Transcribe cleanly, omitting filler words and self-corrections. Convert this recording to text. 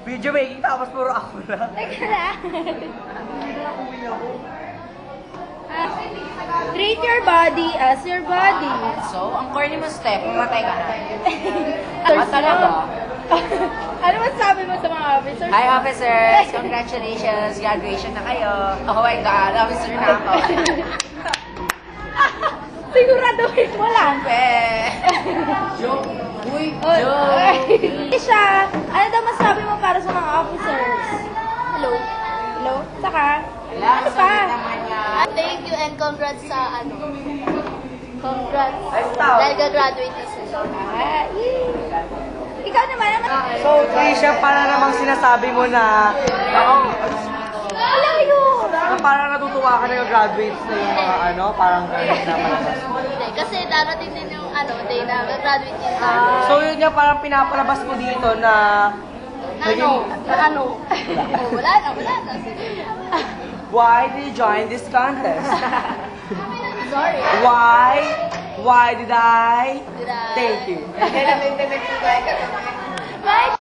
Video making tapos puro ako na. Teka na. Treat your body as your body. So, ang corny mo, Steph, mamatay ka na. Talaga? Ano masasabi mo sa mga officers? Hi, officers! Congratulations! Graduation na kayo. Oh my God, officer na ako. Siguraduhin mo lang. Joke! Uy, Oy, joke! siya, ano daw masabi mo para sa mga officers? Hello? Hello? Saka? Wala, Ano pa? sorry naman yan. Thank you and congrats sa ano. Congrats. Basta. Dahil gagraduate na sila. Ah, yay. Ikaw naman, ano? So, Trisha, para namang sinasabi mo na, Alam yun! na parang natutuwa ka na yung graduates na yung mga ano, parang ganun na palabas. Hindi, kasi darating din yung ano, day na gagraduate din sa So, yun nga parang pinapalabas mo dito na ano? Ano? Oh, wala na. why did you join this contest? Sorry. Why did I? Did I- Thank you. Bye!